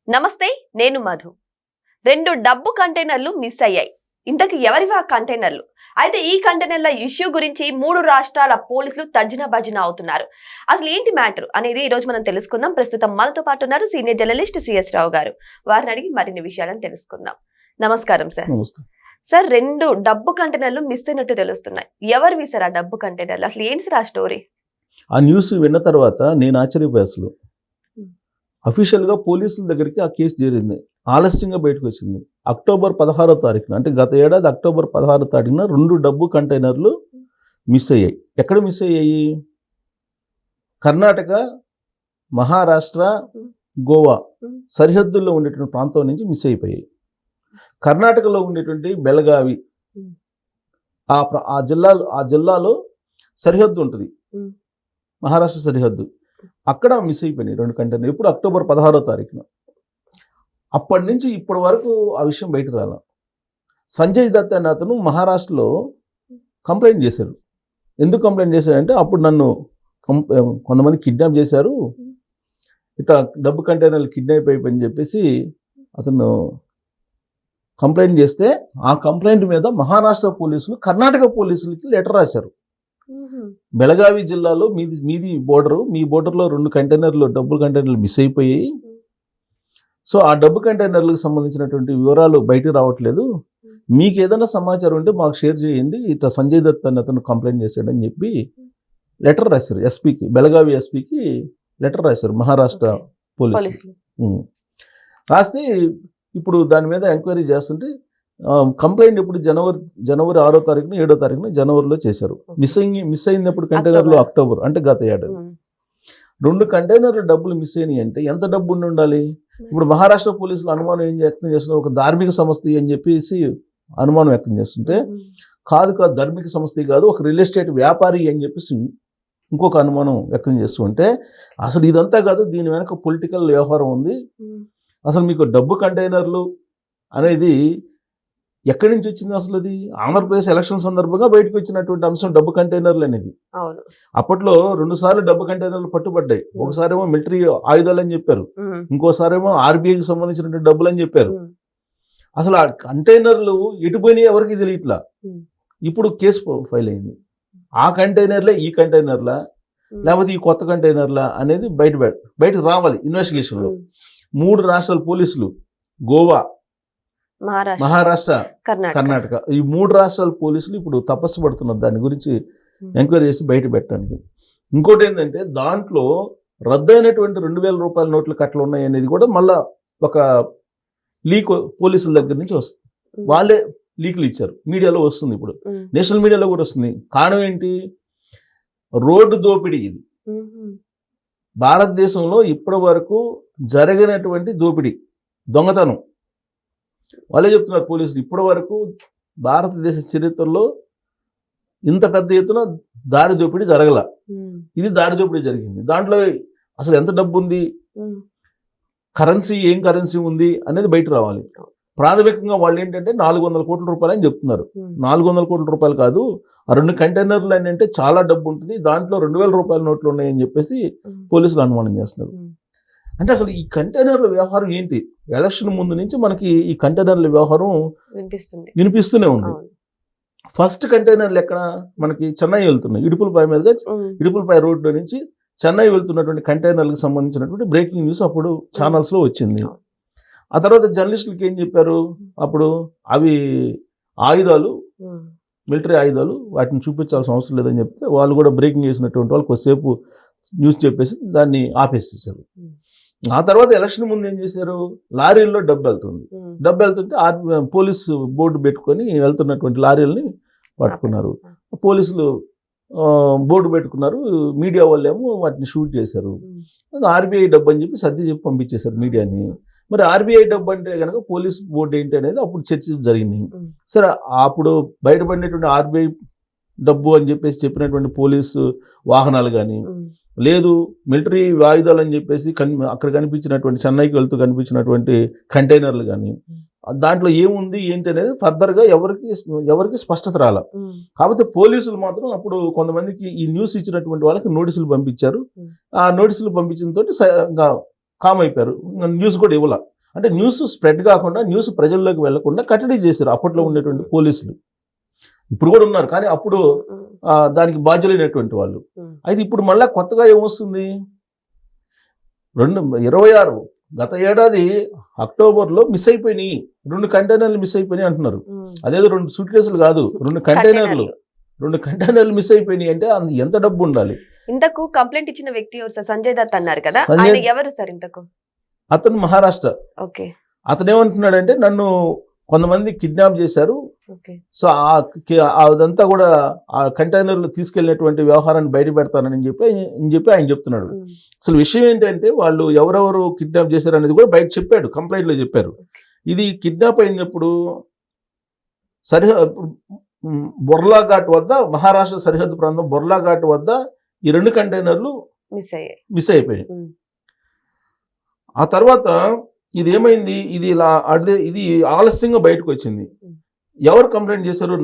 నమస్తే, నేను మధు. 2 డబ్బు కంటైనర్లు మిస్ అయ్యాయి. ఇంతకు ఎవరివా కంటైనర్లు? అయితే ఈ కంటైనర్ల ఇష్యూ గురించి 3 రాష్ట్రాల పోలీసులు తర్జన భర్జన అవుతున్నారు. అసలు ఏంటి మ్యాటర్ అనేది ఈ రోజు మనం తెలుసుకుందాం. ప్రస్తుతం మనతో పాటు ఉన్నారు సీనియర్ జర్నలిస్ట్ సిఎస్ రావు గారు. వారిని అడిగి మరిన్ని విషయాలను తెలుసుకుందాం. నమస్కారం సార్. సార్, 2 డబ్బు కంటైనర్లు మిస్ అయినట్టు తెలుస్తున్నాయి. ఎవరివి సార్ ఆ డబ్బు కంటైనర్లు? అసలు ఏంటి సార్ ఆ స్టోరీ? ఆ న్యూస్ విన్న తర్వాత నేను ఆశ్చర్యపోయా. అసలు అఫీషియల్గా పోలీసుల దగ్గరికి ఆ కేసు చేరింది, ఆలస్యంగా బయటకు వచ్చింది. అక్టోబర్ 16వ తారీఖున, అంటే గత ఏడాది అక్టోబర్ 16వ తారీఖున 2 డబ్బు కంటైనర్లు మిస్ అయ్యాయి. ఎక్కడ మిస్ అయ్యాయి? కర్ణాటక, మహారాష్ట్ర, గోవా సరిహద్దుల్లో ఉండేటువంటి ప్రాంతం నుంచి మిస్ అయిపోయాయి. కర్ణాటకలో ఉండేటువంటి బెళగావి ఆ జిల్లాలో సరిహద్దు ఉంటుంది, మహారాష్ట్ర సరిహద్దు. అక్కడ మిస్ అయిపోయినాయి 2 కంటైనర్లు. ఇప్పుడు అక్టోబర్ 16వ తారీఖున. అప్పటి నుంచి ఇప్పటి వరకు ఆ విషయం బయట రాల. సంజయ్ దత్ అనే అతను మహారాష్ట్రలో కంప్లైంట్ చేశారు. ఎందుకు కంప్లైంట్ చేశారంటే, అప్పుడు నన్ను కొంతమంది కిడ్నాప్ చేశారు, ఇట్లా డబ్బు కంటైనర్లు కిడ్నాప్ అయిపోయిందని చెప్పేసి అతను కంప్లైంట్ చేస్తే, ఆ కంప్లైంట్ మీద మహారాష్ట్ర పోలీసులు కర్ణాటక పోలీసులకి లెటర్ రాశారు. బెళగావి జిల్లాలో మీది బోర్డరు, మీ బోర్డర్లో 2 కంటైనర్లు డబ్బు కంటైనర్లు మిస్ అయిపోయాయి. సో ఆ డబ్బు కంటైనర్లకు సంబంధించినటువంటి వివరాలు బయటకు రావట్లేదు, మీకు ఏదైనా సమాచారం ఉంటే మాకు షేర్ చేయండి, ఇట్లా సంజయ్ దత్ అని అతను కంప్లైంట్ చేశాడని చెప్పి లెటర్ రాశారు. ఎస్పీకి, బెళగావి ఎస్పీకి లెటర్ రాశారు మహారాష్ట్ర పోలీసులు. రాస్తే ఇప్పుడు దాని మీద ఎంక్వైరీ చేస్తుంటే, కంప్లైంట్ ఇప్పుడు జనవరి 6వ తారీఖున 7వ తారీఖున జనవరిలో చేశారు. మిస్ అయినప్పుడు కంటైనర్లు అక్టోబర్, అంటే గత ఏడాది. 2 కంటైనర్లు డబ్బులు మిస్ అయినాయి అంటే ఎంత డబ్బు ఉండాలి? ఇప్పుడు మహారాష్ట్ర పోలీసులు అనుమానం ఏం వ్యక్తం చేస్తున్నారు, ఒక ధార్మిక సంస్థ అని చెప్పేసి అనుమానం వ్యక్తం చేస్తుంటే, కాదు ధార్మిక సంస్థ కాదు, ఒక రియల్ ఎస్టేట్ వ్యాపారి అని చెప్పేసి ఇంకొక అనుమానం వ్యక్తం చేస్తూ ఉంటే, అసలు ఇదంతా కాదు, దీని వెనక పొలిటికల్ వ్యవహారం ఉంది. అసలు మీకు డబ్బు కంటైనర్లు అనేది ఎక్కడి నుంచి వచ్చింది? అసలు అది ఆంధ్రప్రదేశ్ ఎలక్షన్ సందర్భంగా బయటకు వచ్చినటువంటి అంశం డబ్బు కంటైనర్లు అనేది. అప్పట్లో 2 సార్లు డబ్బు కంటైనర్లు పట్టుబడ్డాయి. ఒకసారేమో మిలిటరీ ఆయుధాలు అని చెప్పారు, ఇంకోసారేమో ఆర్బీఐకి సంబంధించినటువంటి డబ్బులు అని చెప్పారు. అసలు ఆ కంటైనర్లు ఎటుపోయినాయి ఎవరికి తెలియట్లా. ఇప్పుడు కేసు ఫైల్ అయింది. ఆ కంటైనర్లే ఈ కంటైనర్లా, లేకపోతే ఈ కొత్త కంటైనర్లా అనేది బయటకు రావాలి ఇన్వెస్టిగేషన్లో. 3 రాష్ట్రాల పోలీసులు, గోవా, మహారాష్ట్ర, కర్ణాటక, ఈ 3 రాష్ట్రాల పోలీసులు ఇప్పుడు తపస్సు పడుతున్నారు దాని గురించి ఎంక్వైరీ చేసి బయట పెట్టడానికి. ఇంకోటి ఏంటంటే, దాంట్లో రద్దయినటువంటి 2000 రూపాయల నోట్ల కట్టలు ఉన్నాయి అనేది కూడా మళ్ళా ఒక లీక్ పోలీసుల దగ్గర నుంచి వస్తుంది. వాళ్ళే లీకులు ఇచ్చారు, మీడియాలో వస్తుంది, ఇప్పుడు నేషనల్ మీడియాలో కూడా వస్తుంది. కారణం ఏంటి? రోడ్డు దోపిడీ. ఇది భారతదేశంలో ఇప్పటి వరకు జరిగినటువంటి దోపిడీ, దొంగతనం. వాళ్ళే చెప్తున్నారు పోలీసులు, ఇప్పటి వరకు భారతదేశ చరిత్రలో ఇంత పెద్ద ఎత్తున దారి దోపిడీ జరగల. ఇది దారి దోపిడీ జరిగింది. దాంట్లో అసలు ఎంత డబ్బు ఉంది, ఏం కరెన్సీ ఉంది అనేది బయట రావాలి. ప్రాథమికంగా వాళ్ళు ఏంటంటే 400 కోట్ల రూపాయలు అని చెప్తున్నారు. 400 కోట్ల రూపాయలు కాదు, ఆ 2 కంటైనర్లు అని అంటే చాలా డబ్బు ఉంటుంది, దాంట్లో 2000 రూపాయల నోట్లు ఉన్నాయని చెప్పేసి పోలీసులు అనుమానం చేస్తున్నారు. అంటే అసలు ఈ కంటైనర్ల వ్యవహారం ఏంటి? ఎలక్షన్ ముందు నుంచి మనకి ఈ కంటైనర్ల వ్యవహారం వినిపిస్తూనే ఉంది. ఫస్ట్ కంటైనర్లు ఎక్కడ మనకి చెన్నై వెళ్తున్నాయి, ఇడుపులపై మీదుగా, ఇడుపులపై రోడ్డు నుంచి చెన్నై వెళ్తున్నటువంటి కంటైనర్లకు సంబంధించినటువంటి బ్రేకింగ్ న్యూస్ అప్పుడు ఛానల్స్లో వచ్చింది. ఆ తర్వాత జర్నలిస్టులకి ఏం చెప్పారు, అప్పుడు అవి ఆయుధాలు, మిలిటరీ ఆయుధాలు, వాటిని చూపించాల్సిన అవసరం లేదని చెప్తే వాళ్ళు కూడా బ్రేకింగ్ చేసినటువంటి వాళ్ళు కొద్దిసేపు న్యూస్ చెప్పేసి దాన్ని ఆపేసేసారు. ఆ తర్వాత ఎలక్షన్ ముందు ఏం చేశారు, లారీల్లో డబ్బు వెళ్తుంటే పోలీసు బోర్డు పెట్టుకొని వెళ్తున్నటువంటి లారీలని పట్టుకున్నారు. పోలీసులు బోర్డు పెట్టుకున్నారు, మీడియా వాళ్ళేమో వాటిని షూట్ చేశారు. ఆర్బీఐ డబ్బు అని చెప్పి సర్ది చెప్పి పంపించేశారు మీడియాని. మరి ఆర్బీఐ డబ్బు అంటే కనుక పోలీస్ బోర్డు ఏంటి అనేది అప్పుడు చర్చ జరిగింది. సరే, అప్పుడు బయటపడినటువంటి ఆర్బీఐ డబ్బు అని చెప్పేసి చెప్పినటువంటి పోలీసు వాహనాలు కానీ, లేదు మిలిటరీ ఆయుధాలు అని చెప్పేసి అక్కడ కనిపించినటువంటి చెన్నైకి వెళ్తూ కనిపించినటువంటి కంటైనర్లు కానీ, దాంట్లో ఏముంది ఏంటి అనేది ఫర్దర్గా ఎవరికి స్పష్టత రాల. కాకపోతే పోలీసులు మాత్రం అప్పుడు కొంతమందికి ఈ న్యూస్ ఇచ్చినటువంటి వాళ్ళకి నోటీసులు పంపించారు. ఆ నోటీసులు పంపించిన తోటి కామ్ అయిపోయారు, న్యూస్ కూడా ఇవ్వాల. అంటే న్యూస్ స్ప్రెడ్ కాకుండా, న్యూస్ ప్రజల్లోకి వెళ్లకుండా కట్టడి చేశారు అప్పట్లో ఉండేటువంటి పోలీసులు. ఇప్పుడు కూడా ఉన్నారు, కానీ అప్పుడు దానికి బాధ్యులైనటువంటి వాళ్ళు. అయితే ఇప్పుడు మళ్ళీ కొత్తగా ఏమొస్తుంది, 2026 గత ఏడాది అక్టోబర్లో మిస్ అయిపోయినాయి, 2 కంటైనర్లు మిస్ అయిపోయినాయి అంటున్నారు. అదేదో 2 సూట్ కేసులు కాదు, 2 కంటైనర్లు మిస్ అయిపోయినాయి అంటే ఎంత డబ్బు ఉండాలి. ఇంతకు కంప్లైంట్ ఇచ్చిన వ్యక్తి ఎవరు సార్? సంజయ్ దత్ అన్నారు కదా, సంజయ్ ఆయన ఎవరు సార్ ఇంతకు? అతను మహారాష్ట్ర. ఓకే. అతను ఏమంటున్నాడంటే నన్ను కొంతమంది కిడ్నాప్ చేశారు, ఓకే. సో అదంతా కూడా ఆ కంటైనర్లు తీసుకెళ్ళినటువంటి వ్యవహారాన్ని బయట పెడతానని చెప్పి ఆయన చెప్తున్నాడు. అసలు విషయం ఏంటంటే వాళ్ళు ఎవరెవరు కిడ్నాప్ చేశారు అనేది కూడా బయట చెప్పాడు, కంప్లైంట్లో చెప్పారు. ఇది కిడ్నాప్ అయినప్పుడు బొర్లా ఘాట్ వద్ద, మహారాష్ట్ర సరిహద్దు ప్రాంతం బొర్లా ఘాట్ వద్ద ఈ 2 కంటైనర్లు మిస్ అయిపోయాయి. ఆ తర్వాత ఇది ఏమైంది, ఇది ఆలస్యంగా బయటకు వచ్చింది. ఎవరు కంప్లైంట్ చేశారు?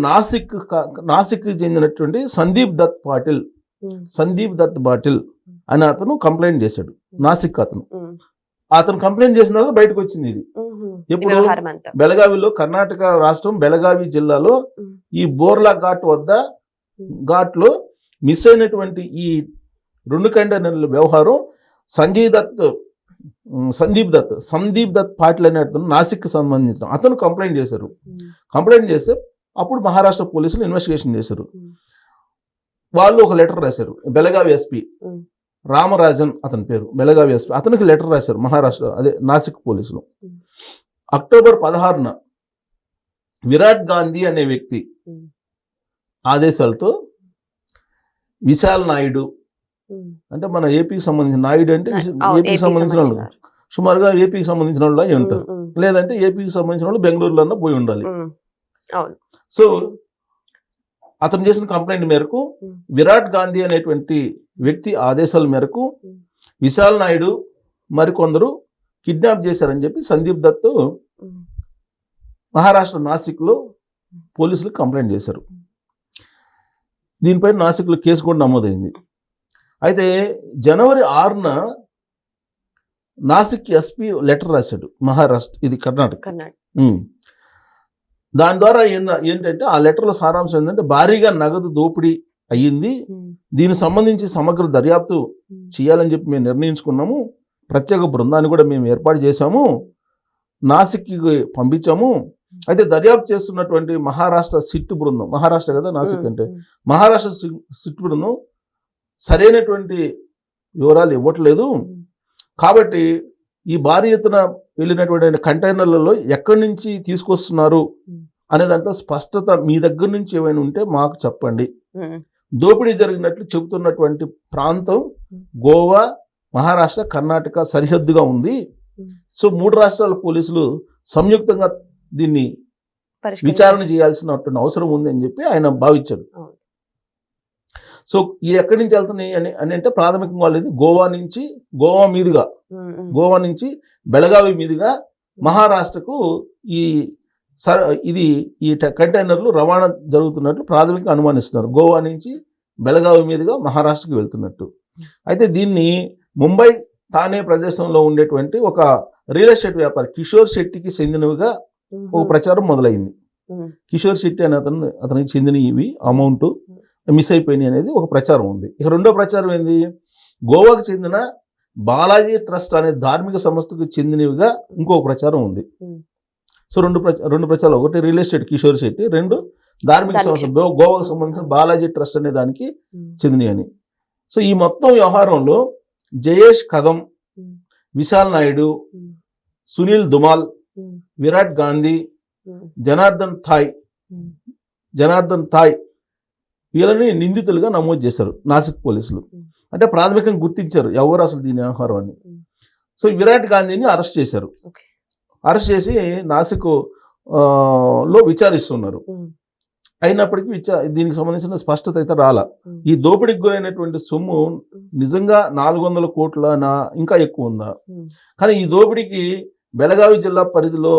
నాసిక్ చెందినటువంటి సందీప్ దత్ పాటిల్ అని అతను కంప్లైంట్ చేశాడు. నాసిక్ అతను కంప్లైంట్ చేసిన తర్వాత బయటకు వచ్చింది ఇది. ఎప్పుడు? బెళగావిలో, కర్ణాటక రాష్ట్రం బెళగావి జిల్లాలో ఈ బోర్లా ఘాట్లో మిస్ అయినటువంటి ఈ 2 కంటైనర్ల వ్యవహారం సందీప్ దత్ పాటిల్ అనే అతను నాసిక్కి సంబంధించిన అతను కంప్లైంట్ చేశారు. కంప్లైంట్ చేస్తే అప్పుడు మహారాష్ట్ర పోలీసులు ఇన్వెస్టిగేషన్ చేశారు. వాళ్ళు ఒక లెటర్ రాశారు. బెళగావి ఎస్పీ రామరాజన్ అతని పేరు, బెళగావి ఎస్పీ, అతనికి లెటర్ రాశారు మహారాష్ట్ర నాసిక్ పోలీసులు. అక్టోబర్ 16న విరాట్ గాంధీ అనే వ్యక్తి ఆదేశాలతో విశాల్ నాయుడు, అంటే మన ఏపీకి సంబంధించిన నాయుడు అంటే ఏపీకి సంబంధించిన వాళ్ళు, సుమారుగా ఏపీకి సంబంధించిన వాళ్ళు అయి ఉంటారు, లేదంటే ఏపీకి సంబంధించిన వాళ్ళు బెంగళూరులో పోయి ఉండాలి. సో అతను చేసిన కంప్లైంట్ మేరకు విరాట్ గాంధీ అనేటువంటి వ్యక్తి ఆదేశాల మేరకు విశాల్ నాయుడు మరికొందరు కిడ్నాప్ చేశారని చెప్పి సందీప్ దత్ మహారాష్ట్ర నాసిక్లో పోలీసులకు కంప్లైంట్ చేశారు. దీనిపై నాసిక్లో కేసు కూడా నమోదైంది. అయితే జనవరి 6న నాసిక్ ఎస్పీ లెటర్ రాశాడు మహారాష్ట్ర, ఇది కర్ణాటక. దాని ద్వారా ఏంటంటే ఆ లెటర్లో సారాంశం ఏంటంటే భారీగా నగదు దోపిడీ అయ్యింది, దీనికి సంబంధించి సమగ్ర దర్యాప్తు చేయాలని చెప్పి మేము నిర్ణయించుకున్నాము, ప్రత్యేక బృందాన్ని కూడా మేము ఏర్పాటు చేశాము, నాసిక్కి పంపించాము. అయితే దర్యాప్తు చేస్తున్నటువంటి మహారాష్ట్ర సిట్ బృందం, మహారాష్ట్ర కదా నాసిక్ అంటే, మహారాష్ట్ర సిట్ బృందం సరైనటువంటి వివరాలు ఇవ్వట్లేదు, కాబట్టి ఈ భారీ ఎత్తున వెళ్ళినటువంటి కంటైనర్లలో ఎక్కడి నుంచి తీసుకొస్తున్నారు అనే దాంట్లో స్పష్టత మీ దగ్గర నుంచి ఏమైనా ఉంటే మాకు చెప్పండి. దోపిడీ జరిగినట్లు చెబుతున్నటువంటి ప్రాంతం గోవా, మహారాష్ట్ర, కర్ణాటక సరిహద్దుగా ఉంది. సో 3 రాష్ట్రాల పోలీసులు సంయుక్తంగా దీన్ని విచారణ చేయాల్సినటువంటి అవసరం ఉంది అని చెప్పి ఆయన భావించాడు. సో ఇది ఎక్కడి నుంచి వెళ్తున్నాయి అని అంటే ప్రాథమికంగా వాళ్ళది గోవా నుంచి బెళగావి మీదుగా మహారాష్ట్రకు ఈ కంటైనర్లు రవాణా జరుగుతున్నట్లు ప్రాథమికంగా అనుమానిస్తున్నారు. గోవా నుంచి బెళగావి మీదుగా మహారాష్ట్రకి వెళ్తున్నట్టు. అయితే దీన్ని ముంబై, థానే ప్రదేశంలో ఉండేటువంటి ఒక రియల్ ఎస్టేట్ వ్యాపారి కిషోర్ శెట్టికి చెందినవిగా ఒక ప్రచారం మొదలైంది. కిషోర్ శెట్టి అనే అతనికి చెందిన ఇవి అమౌంట్ మిస్ అయిపోయినాయి అనేది ఒక ప్రచారం ఉంది. ఇక రెండో ప్రచారం ఏంది, గోవాకు చెందిన బాలాజీ ట్రస్ట్ అనే ధార్మిక సంస్థకు చెందినవిగా ఇంకొక ప్రచారం ఉంది. సో రెండు ప్రచారాలు, ఒకటి రియల్ ఎస్టేట్ కిషోర్ శెట్టి, 2 ధార్మిక సంస్థ గోవాకు సంబంధించిన బాలాజీ ట్రస్ట్ అనే దానికి చెందినవి అని. సో ఈ మొత్తం వ్యవహారంలో జయేష్ కదం, విశాల్ నాయుడు, సునీల్ దుమాల్, విరాట్ గాంధీ, జనార్దన్ థాయ్ వీళ్ళని నిందితులుగా నమోదు చేశారు నాసిక్ పోలీసులు. అంటే ప్రాథమికంగా గుర్తించారు ఎవరు అసలు దీని వ్యవహారం అని. సో విరాట్ గాంధీని అరెస్ట్ చేశారు. అరెస్ట్ చేసి నాసిక్ లో విచారిస్తున్నారు. అయినప్పటికీ దీనికి సంబంధించిన స్పష్టత అయితే రాలా. ఈ దోపిడీకి గురైనటువంటి సొమ్ము నిజంగా 400 కోట్ల ఇంకా ఎక్కువ ఉందా? కానీ ఈ దోపిడీకి బెళగావి జిల్లా పరిధిలో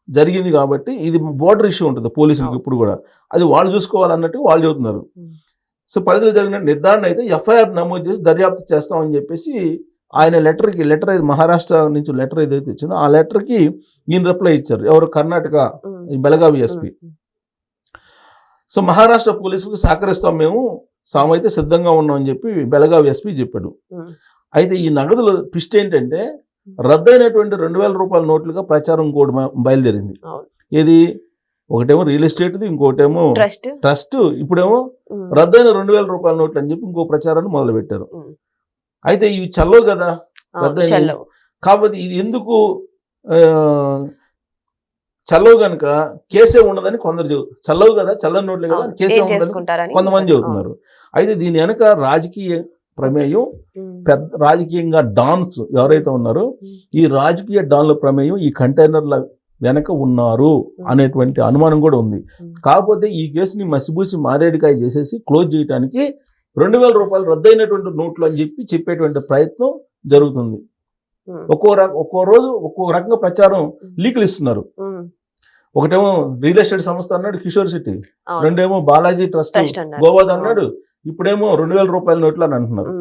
జరిగింది కాబట్టి ఇది బోర్డర్ ఇష్యూ ఉంటుంది పోలీసులకు ఇప్పుడు కూడా, అది వాళ్ళు చూసుకోవాలన్నట్టు వాళ్ళు చెబుతున్నారు. సో పరిధిలో జరిగిన నిర్ధారణ అయితే ఎఫ్ఐఆర్ నమోదు చేసి దర్యాప్తు చేస్తామని చెప్పేసి ఆయన లెటర్ అయితే మహారాష్ట్ర నుంచి లెటర్ ఏదైతే వచ్చిందో ఆ లెటర్కి ఈయన రిప్లై ఇచ్చారు. ఎవరు? కర్ణాటక ఈ బెళగావి ఎస్పీ. సో మహారాష్ట్ర పోలీసులకు సహకరిస్తాం మేము, సామైతే సిద్ధంగా ఉన్నాం అని చెప్పి బెళగావి ఎస్పీ చెప్పాడు. అయితే ఈ నగదుల ట్విస్ట్ ఏంటంటే రద్దయినటువంటి 2,000 రూపాయల నోట్లుగా ప్రచారం కూడా బయలుదేరింది. ఏది? ఒకటేమో రియల్ ఎస్టేట్ది, ఇంకోటేమో ట్రస్ట్, ఇప్పుడేమో రద్దయిన 2,000 రూపాయల నోట్లు అని చెప్పి ఇంకో ప్రచారాన్ని మొదలు పెట్టారు. అయితే ఇవి చల్లవు కదా రద్దయిన, కాబట్టి ఇది ఎందుకు చల్లవు కనుక కేసే ఉండదని కొందరు చల్లవు కదా, చల్లని నోట్లే కదా, కేసే ఉండదని కొంతమంది చెబుతున్నారు. అయితే దీని వెనక రాజకీయ ప్రమేయం, పెద్ద రాజకీయంగా డాన్స్ ఎవరైతే ఉన్నారో ఈ రాజకీయ డాన్ల ప్రమేయం ఈ కంటైనర్ల వెనక ఉన్నారు అనేటువంటి అనుమానం కూడా ఉంది. కాకపోతే ఈ కేసుని మసిబూసి మారేడికాయ చేసేసి క్లోజ్ చేయడానికి 2,000 రూపాయలు రద్దయినటువంటి నోట్లు అని చెప్పేటువంటి ప్రయత్నం జరుగుతుంది. ఒక్కో రోజు ఒక్కో రకంగా ప్రచారం లీకులు ఇస్తున్నారు. ఒకటేమో రియల్ ఎస్టేట్ సంస్థ అన్నాడు కిషోర్ శెట్టి, రెండేమో బాలాజీ ట్రస్ట్ గోవాద్ అన్నాడు, ఇప్పుడేమో 2,000 రూపాయల నోట్లు అని అంటున్నారు.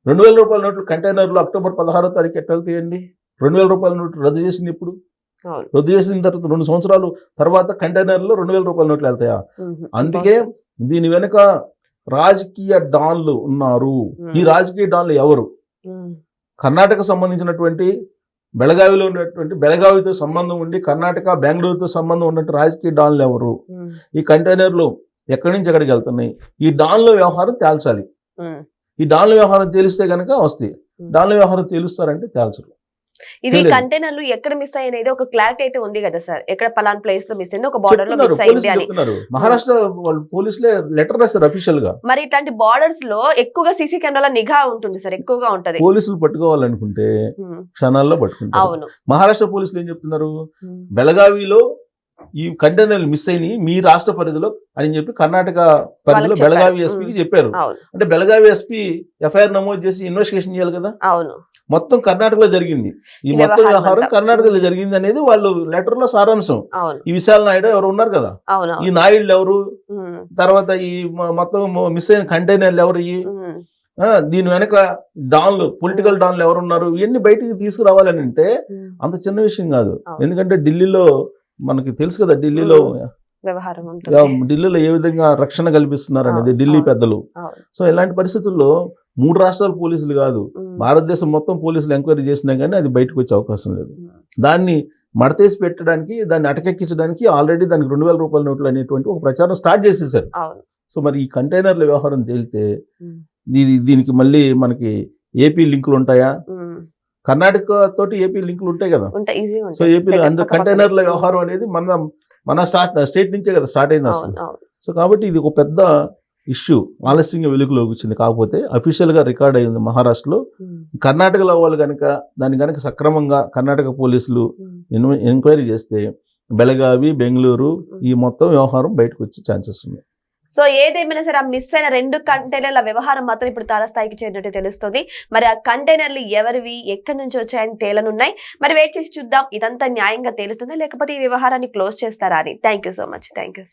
2,000 రూపాయల నోట్లు కంటైనర్లు అక్టోబర్ 16వ తారీఖు ఎట్లా వెళ్తాయండి? 2,000 రూపాయల నోట్లు రద్దు చేసింది ఇప్పుడు, రద్దు చేసిన తర్వాత 2 సంవత్సరాలు తర్వాత కంటైనర్లో 2,000 రూపాయల నోట్లు వెళ్తాయా? అందుకే దీని వెనుక రాజకీయ డాన్లు ఉన్నారు. ఈ రాజకీయ డాన్లు ఎవరు? కర్ణాటక సంబంధించినటువంటి బెళగావిలో ఉన్నటువంటి, బెళగావితో సంబంధం ఉండి కర్ణాటక బెంగళూరుతో సంబంధం ఉన్నట్టు రాజకీయ డాన్లు ఎవరు? ఈ కంటైనర్లు ఎక్కడి నుంచి ఎక్కడికి వెళ్తున్నాయి? ఈ డాన్ల వ్యవహారం తేల్చాలి. ఈ డాన్ల వ్యవహారం తేలిస్తే కనుక వస్తాయి. డాన్ల వ్యవహారం తేలుస్తారంటే తేల్చరు. ఇది కంటైనర్లు ఎక్కడ మిస్ అయ్యేది ఒక క్లారిటీ అయితే ఉంది కదా సార్, ఎక్కడ పలాన్ ప్లేస్ లో మిస్ అయింది, ఒక బార్డర్ లో మిస్ అయింది అని మహారాష్ట్ర పోలీసులే లెటర్ రాశారు అఫీషియల్ గా. మరి ఇట్లాంటి బార్డర్స్ లో ఎక్కువగా సీసీ కెమెరాల నిఘా ఉంటుంది సార్, ఎక్కువగా ఉంటది. పోలీసులు పట్టుకోవాలనుకుంటే క్షణాల్లో పట్టుకుంటారు. అవును. మహారాష్ట్ర పోలీసులు ఏం చెప్తున్నారు? బెళగావిలో ఈ కంటైనర్లు మిస్ అయినాయి మీ రాష్ట్ర పరిధిలో అని చెప్పి కర్ణాటక పరిధిలో బెళగావి ఎస్పీకి చెప్పారు. అంటే బెళగావి ఎస్పీ ఎఫ్ఐఆర్ నమోదు చేసి ఇన్వెస్టిగేషన్ చేయాలి కదా. అవును. మొత్తం కర్ణాటకలో జరిగింది, ఈ మొత్తం వ్యవహారం కర్ణాటకలో జరిగింది అనేది వాళ్ళు లెటర్ లో సారాంశం. ఈ విశాల్ నాయుడు ఎవరు ఉన్నారు కదా, ఈ నాయుడు ఎవరు, తర్వాత ఈ మొత్తం మిస్ అయిన కంటైనర్లు ఎవరు, దీని వెనక డాన్లు, పొలిటికల్ డాన్లు ఎవరున్నారు, ఇవన్నీ బయటికి తీసుకురావాలని అంటే అంత చిన్న విషయం కాదు. ఎందుకంటే ఢిల్లీలో మనకి తెలుసు కదా, ఢిల్లీలో ఏ విధంగా రక్షణ కల్పిస్తున్నారు అనేది ఢిల్లీ పెద్దలు. సో ఇలాంటి పరిస్థితుల్లో 3 రాష్ట్రాల పోలీసులు కాదు, భారతదేశం మొత్తం పోలీసులు ఎంక్వైరీ చేసినా కానీ అది బయటకు వచ్చే అవకాశం లేదు. దాన్ని మడతేసి పెట్టడానికి, దాన్ని అటకెక్కించడానికి ఆల్రెడీ దానికి 2,000 రూపాయల నోట్లు అనేటువంటి ఒక ప్రచారం స్టార్ట్ చేసేసారు. సో మరి ఈ కంటైనర్ల వ్యవహారం తేలితే దీనికి మళ్ళీ మనకి ఏపీ లింకులు ఉంటాయా? కర్ణాటక తోటి ఏపీ లింకులు ఉంటాయి కదా. సో ఏపీ కంటైనర్ల వ్యవహారం అనేది మన స్టేట్ నుంచే కదా స్టార్ట్ అయింది అసలు. సో కాబట్టి ఇది ఒక పెద్ద ఇష్యూ ఆలస్యంగా వెలుగులోకి వచ్చింది. కాకపోతే అఫీషియల్ గా రికార్డ్ అయింది మహారాష్ట్రలో. కర్ణాటకలో వాళ్ళు కనుక దాన్ని కనుక సక్రమంగా కర్ణాటక పోలీసులు ఎంక్వైరీ చేస్తే బెళగావి, బెంగళూరు ఈ మొత్తం వ్యవహారం బయటకు వచ్చే ఛాన్సెస్ ఉన్నాయి. సో ఏదేమైనా సరే ఆ మిస్ అయిన 2 కంటైనర్ల వ్యవహారం మాత్రం ఇప్పుడు తారస్థాయికి చేరినట్టు తెలుస్తుంది. మరి ఆ కంటైనర్లు ఎవరివి, ఎక్కడి నుంచి వచ్చాయని తేలనున్నాయి. మరి వెయిట్ చేసి చూద్దాం, ఇదంతా న్యాయంగా తేలుతుందా లేకపోతే ఈ వ్యవహారాన్ని క్లోజ్ చేస్తారా అని. Thank you so much. Thank you.